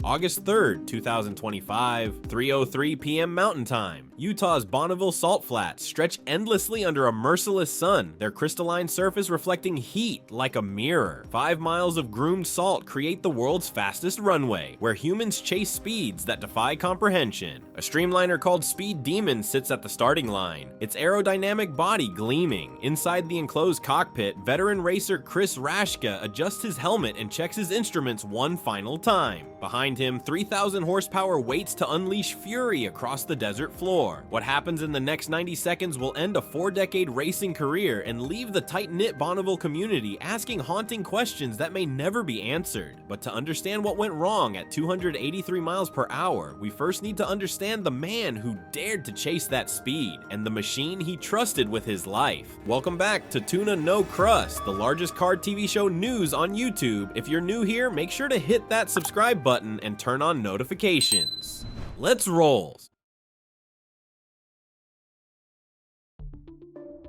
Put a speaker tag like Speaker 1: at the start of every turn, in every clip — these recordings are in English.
Speaker 1: August 3rd, 2025, 3:03 p.m. Mountain Time. Utah's Bonneville Salt Flats stretch endlessly under a merciless sun, their crystalline surface reflecting heat like a mirror. 5 miles of groomed salt create the world's fastest runway, where humans chase speeds that defy comprehension. A streamliner called Speed Demon sits at the starting line, its aerodynamic body gleaming. Inside the enclosed cockpit, veteran racer Chris Raschke adjusts his helmet and checks his instruments one final time. Behind him, 3,000 horsepower waits to unleash fury across the desert floor. What happens in the next 90 seconds will end a 4-decade racing career and leave the tight-knit Bonneville community asking haunting questions that may never be answered. But to understand what went wrong at 283 miles per hour, we first need to understand the man who dared to chase that speed and the machine he trusted with his life. Welcome back to Tuna No Crust, the largest car TV show news on YouTube. If you're new here, make sure to hit that subscribe button and turn on notifications. Let's roll.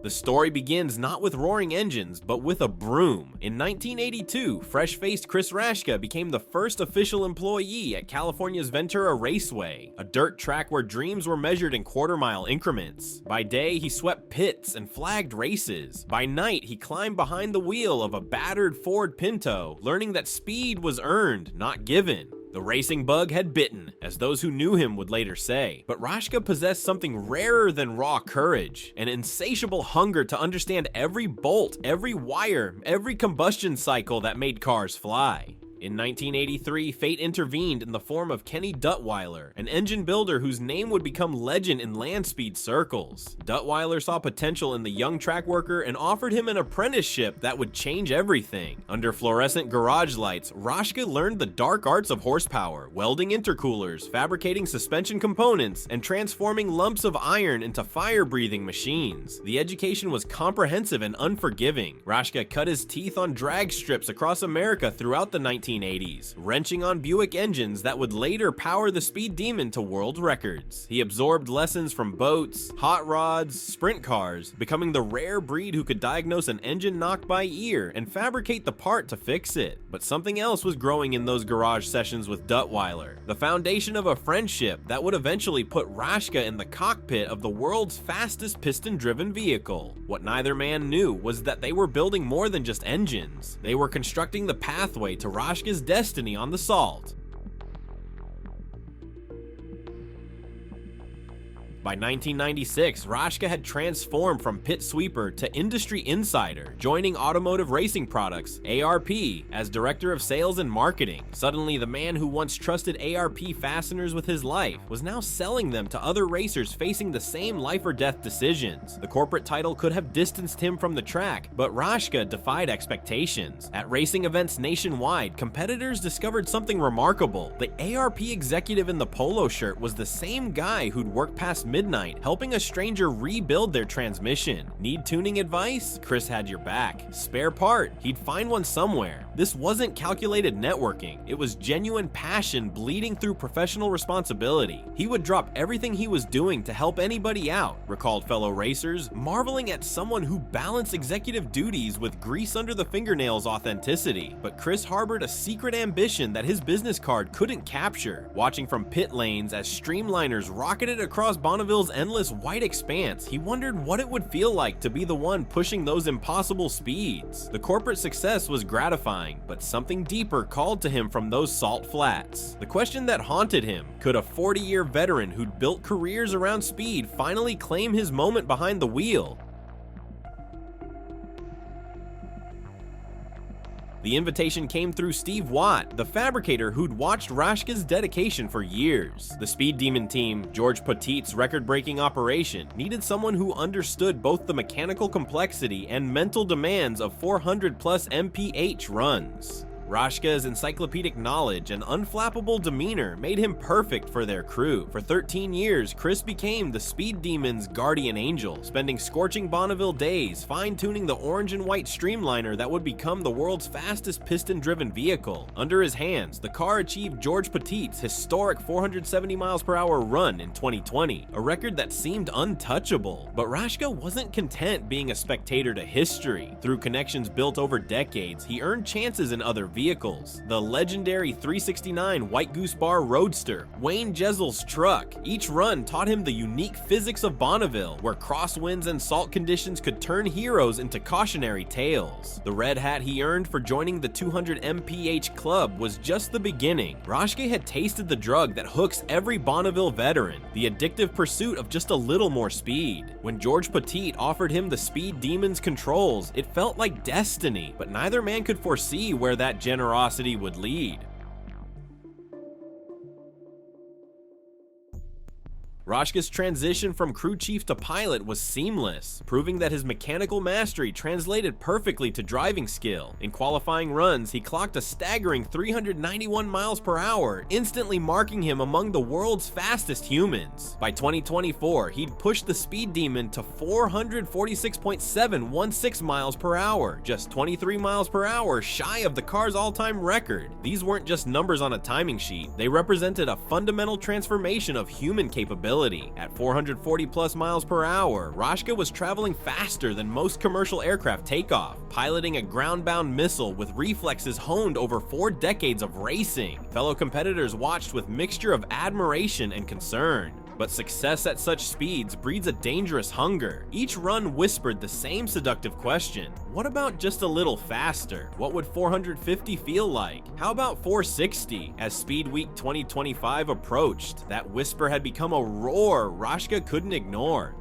Speaker 1: The story begins not with roaring engines, but with a broom. In 1982, fresh-faced Chris Raschke became the first official employee at California's Ventura Raceway, a dirt track where dreams were measured in quarter-mile increments. By day, he swept pits and flagged races. By night, he climbed behind the wheel of a battered Ford Pinto, learning that speed was earned, not given. The racing bug had bitten, as those who knew him would later say. But Raschke possessed something rarer than raw courage, an insatiable hunger to understand every bolt, every wire, every combustion cycle that made cars fly. In 1983, fate intervened in the form of Kenny Duttweiler, an engine builder whose name would become legend in land speed circles. Duttweiler saw potential in the young track worker and offered him an apprenticeship that would change everything. Under fluorescent garage lights, Raschke learned the dark arts of horsepower, welding intercoolers, fabricating suspension components, and transforming lumps of iron into fire-breathing machines. The education was comprehensive and unforgiving. Raschke cut his teeth on drag strips across America throughout the 1980s, wrenching on Buick engines that would later power the Speed Demon to world records. He absorbed lessons from boats, hot rods, sprint cars, becoming the rare breed who could diagnose an engine knock by ear and fabricate the part to fix it. But something else was growing in those garage sessions with Duttweiler, the foundation of a friendship that would eventually put Raschke in the cockpit of the world's fastest piston-driven vehicle. What neither man knew was that they were building more than just engines. They were constructing the pathway to Raschke's destiny on the salt. By 1996, Raschke had transformed from pit sweeper to industry insider, joining Automotive Racing Products, ARP, as director of sales and marketing. Suddenly, the man who once trusted ARP fasteners with his life was now selling them to other racers facing the same life or death decisions. The corporate title could have distanced him from the track, but Raschke defied expectations. At racing events nationwide, competitors discovered something remarkable. The ARP executive in the polo shirt was the same guy who'd worked past midnight, helping a stranger rebuild their transmission. Need tuning advice? Chris had your back. Spare part? He'd find one somewhere. This wasn't calculated networking. It was genuine passion bleeding through professional responsibility. He would drop everything he was doing to help anybody out, recalled fellow racers, marveling at someone who balanced executive duties with grease under the fingernails authenticity. But Chris harbored a secret ambition that his business card couldn't capture. Watching from pit lanes as streamliners rocketed across Bonneville's endless white expanse, he wondered what it would feel like to be the one pushing those impossible speeds. The corporate success was gratifying, but something deeper called to him from those salt flats. The question that haunted him: could a 40-year veteran who'd built careers around speed finally claim his moment behind the wheel? The invitation came through Steve Watt, the fabricator who'd watched Raschke's dedication for years. The Speed Demon team, George Petit's record-breaking operation, needed someone who understood both the mechanical complexity and mental demands of 400-plus mph runs. Raschke's encyclopedic knowledge and unflappable demeanor made him perfect for their crew. For 13 years, Chris became the Speed Demon's guardian angel, spending scorching Bonneville days fine-tuning the orange and white streamliner that would become the world's fastest piston-driven vehicle. Under his hands, the car achieved George Petit's historic 470 miles per hour run in 2020, a record that seemed untouchable. But Raschke wasn't content being a spectator to history. Through connections built over decades, he earned chances in other vehicles. vehicles. The legendary 369 White Goose Bar Roadster, Wayne Jessel's truck. Each run taught him the unique physics of Bonneville, where crosswinds and salt conditions could turn heroes into cautionary tales. The red hat he earned for joining the 200 mph club was just the beginning. Raschke had tasted the drug that hooks every Bonneville veteran, the addictive pursuit of just a little more speed. When George Petit offered him the Speed Demon's controls, it felt like destiny, but neither man could foresee where that generosity would lead. Raschke's transition from crew chief to pilot was seamless, proving that his mechanical mastery translated perfectly to driving skill. In qualifying runs, he clocked a staggering 391 miles per hour, instantly marking him among the world's fastest humans. By 2024, he'd pushed the Speed Demon to 446.716 miles per hour, just 23 miles per hour shy of the car's all-time record. These weren't just numbers on a timing sheet, they represented a fundamental transformation of human capability. At 440 plus miles per hour, Raschke was traveling faster than most commercial aircraft takeoff, piloting a ground-bound missile with reflexes honed over 4 decades of racing. Fellow competitors watched with mixture of admiration and concern. But success at such speeds breeds a dangerous hunger. Each run whispered the same seductive question: what about just a little faster? What would 450 feel like? How about 460? As Speed Week 2025 approached, that whisper had become a roar Raschke couldn't ignore.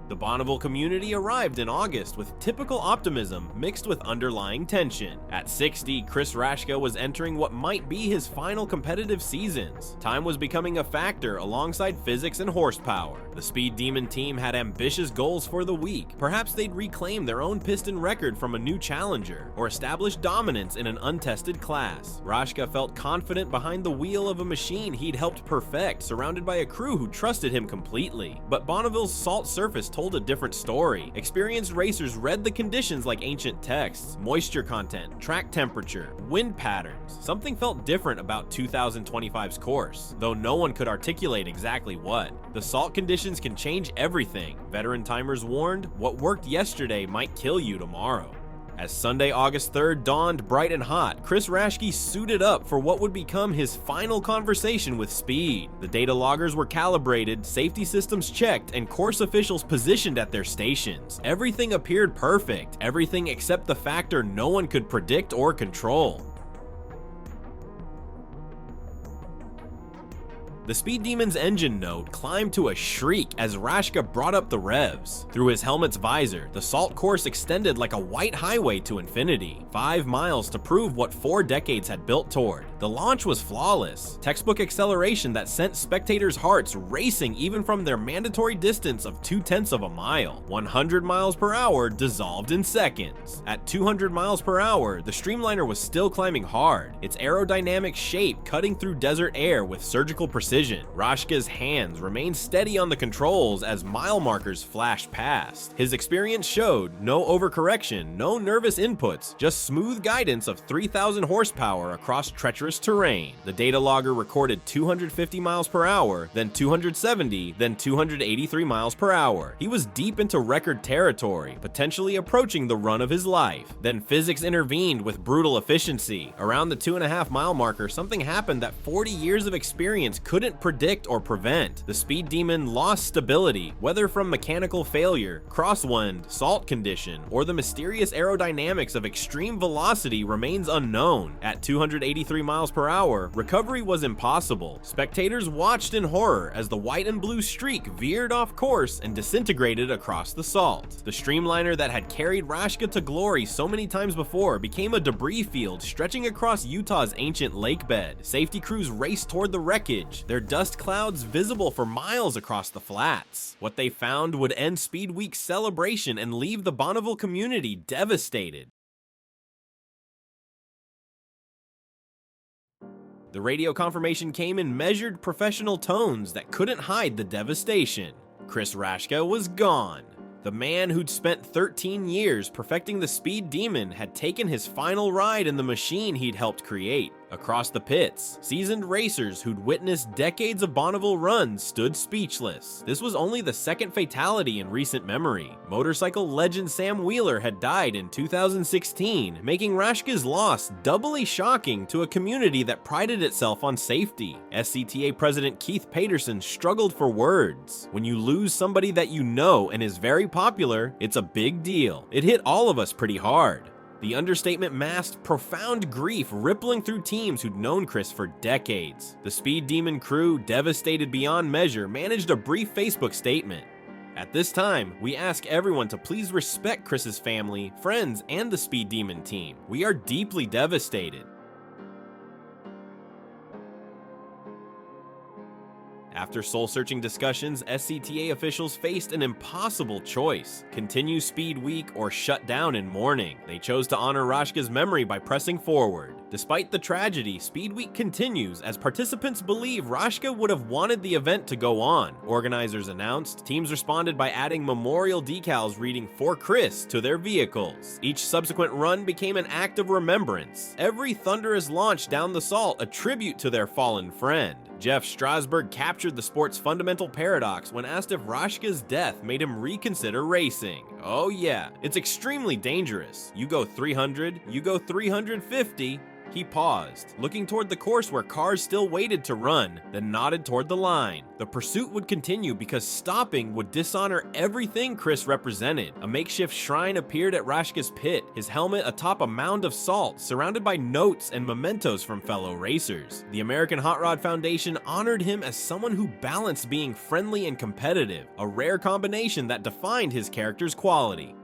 Speaker 1: The Bonneville community arrived in August with typical optimism mixed with underlying tension. At 60, Chris Raschke was entering what might be his final competitive seasons. Time was becoming a factor alongside physics and horsepower. The Speed Demon team had ambitious goals for the week. Perhaps they'd reclaim their own piston record from a new challenger, or establish dominance in an untested class. Raschke felt confident behind the wheel of a machine he'd helped perfect, surrounded by a crew who trusted him completely. But Bonneville's salt surface told a different story. Experienced racers read the conditions like ancient texts: moisture content, track temperature, wind patterns. Something felt different about 2025's course, though no one could articulate exactly what. The salt conditions can change everything. Veteran timers warned, what worked yesterday might kill you tomorrow. As Sunday, August 3rd dawned bright and hot, Chris Raschke suited up for what would become his final conversation with speed. The data loggers were calibrated, safety systems checked, and course officials positioned at their stations. Everything appeared perfect, everything except the factor no one could predict or control: the Speed Demon's engine note climbed to a shriek as Raschke brought up the revs. Through his helmet's visor, the salt course extended like a white highway to infinity. 5 miles to prove what 4 decades had built toward. The launch was flawless. Textbook acceleration that sent spectators' hearts racing even from their mandatory distance of 0.2 of a mile. 100 miles per hour dissolved in seconds. At 200 miles per hour, the Streamliner was still climbing hard, its aerodynamic shape cutting through desert air with surgical precision. Raschke's hands remained steady on the controls as mile markers flashed past. His experience showed no overcorrection, no nervous inputs, just smooth guidance of 3,000 horsepower across treacherous terrain. The data logger recorded 250 miles per hour, then 270, then 283 miles per hour. He was deep into record territory, potentially approaching the run of his life. Then physics intervened with brutal efficiency. Around the 2.5 mile marker, something happened that 40 years of experience couldn't predict or prevent. The Speed Demon lost stability, whether from mechanical failure, crosswind, salt condition, or the mysterious aerodynamics of extreme velocity remains unknown. At 283 miles per hour, recovery was impossible. Spectators watched in horror as the white and blue streak veered off course and disintegrated across the salt. The Streamliner that had carried Raschke to glory so many times before became a debris field stretching across Utah's ancient lake bed. Safety crews raced toward the wreckage, their dust clouds visible for miles across the flats. What they found would end Speed Week's celebration and leave the Bonneville community devastated. The radio confirmation came in measured professional tones that couldn't hide the devastation. Chris Raschke was gone. The man who'd spent 13 years perfecting the Speed Demon had taken his final ride in the machine he'd helped create. Across the pits, seasoned racers who'd witnessed decades of Bonneville runs stood speechless. This was only the second fatality in recent memory. Motorcycle legend Sam Wheeler had died in 2016, making Raschke's loss doubly shocking to a community that prided itself on safety. SCTA President Keith Paterson struggled for words. When you lose somebody that you know and is very popular, it's a big deal. It hit all of us pretty hard. The understatement masked profound grief rippling through teams who'd known Chris for decades. The Speed Demon crew, devastated beyond measure, managed a brief Facebook statement. At this time, we ask everyone to please respect Chris's family, friends, and the Speed Demon team. We are deeply devastated. After soul-searching discussions, SCTA officials faced an impossible choice: continue Speed Week or shut down in mourning. They chose to honor Raschke's memory by pressing forward. Despite the tragedy, Speed Week continues as participants believe Raschke would have wanted the event to go on. Organizers announced, teams responded by adding memorial decals reading "For Chris" to their vehicles. Each subsequent run became an act of remembrance. Every thunderous launch down the Salt a tribute to their fallen friend. Jeff Strasberg captured the sport's fundamental paradox when asked if Raschke's death made him reconsider racing. Oh yeah, it's extremely dangerous. You go 300, you go 350. He paused, looking toward the course where cars still waited to run, then nodded toward the line. The pursuit would continue because stopping would dishonor everything Chris represented. A makeshift shrine appeared at Raschke's pit, his helmet atop a mound of salt, surrounded by notes and mementos from fellow racers. The American Hot Rod Foundation honored him as someone who balanced being friendly and competitive, a rare combination that defined his character's quality.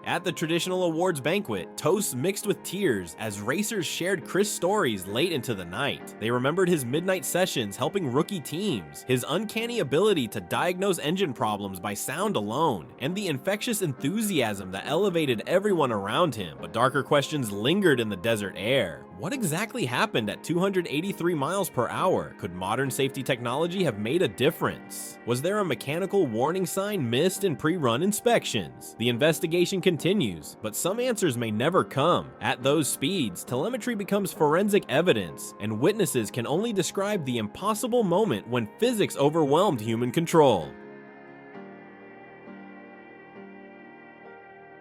Speaker 1: At the traditional awards banquet, toasts mixed with tears as racers shared Chris stories late into the night. They remembered his midnight sessions helping rookie teams, his uncanny ability to diagnose engine problems by sound alone, and the infectious enthusiasm that elevated everyone around him. But darker questions lingered in the desert air. What exactly happened at 283 miles per hour? Could modern safety technology have made a difference? Was there a mechanical warning sign missed in pre-run inspections? The investigation continues, but some answers may never come. At those speeds, telemetry becomes forensic evidence, and witnesses can only describe the impossible moment when physics overwhelmed human control.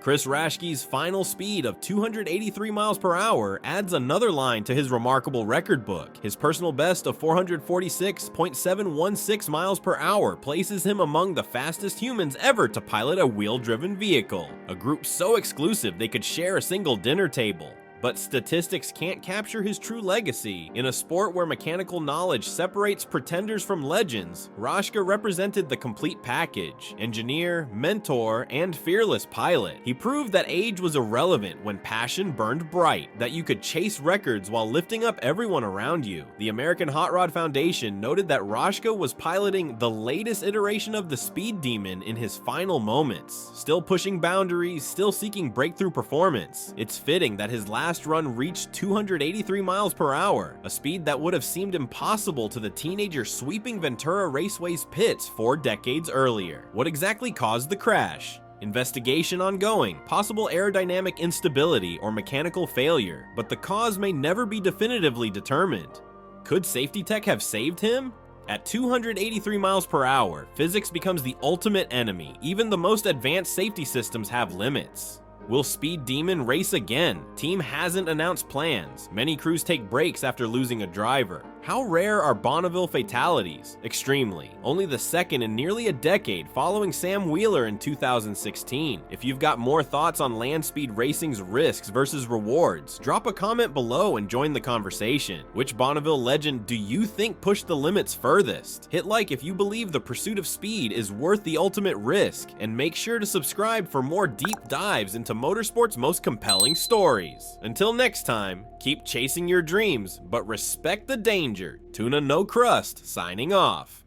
Speaker 1: Chris Raschke's final speed of 283 miles per hour adds another line to his remarkable record book. His personal best of 446.716 miles per hour places him among the fastest humans ever to pilot a wheel-driven vehicle, a group so exclusive they could share a single dinner table. But statistics can't capture his true legacy. In a sport where mechanical knowledge separates pretenders from legends, Raschke represented the complete package: engineer, mentor, and fearless pilot. He proved that age was irrelevant when passion burned bright, that you could chase records while lifting up everyone around you. The American Hot Rod Foundation noted that Raschke was piloting the latest iteration of the Speed Demon in his final moments, still pushing boundaries, still seeking breakthrough performance. It's fitting that his last run reached 283 miles per hour, a speed that would have seemed impossible to the teenager sweeping Ventura Raceway's pits 4 decades earlier. What exactly caused the crash? Investigation ongoing, possible aerodynamic instability or mechanical failure, but the cause may never be definitively determined. Could safety tech have saved him? At 283 miles per hour, physics becomes the ultimate enemy. Even the most advanced safety systems have limits. Will Speed Demon race again? Team hasn't announced plans. Many crews take breaks after losing a driver. How rare are Bonneville fatalities? Extremely. Only the second in nearly a decade, following Sam Wheeler in 2016. If you've got more thoughts on land speed racing's risks versus rewards, drop a comment below and join the conversation. Which Bonneville legend do you think pushed the limits furthest? Hit like if you believe the pursuit of speed is worth the ultimate risk, and make sure to subscribe for more deep dives into motorsport's most compelling stories. Until next time, keep chasing your dreams, but respect the danger. Tuna No Crust, signing off.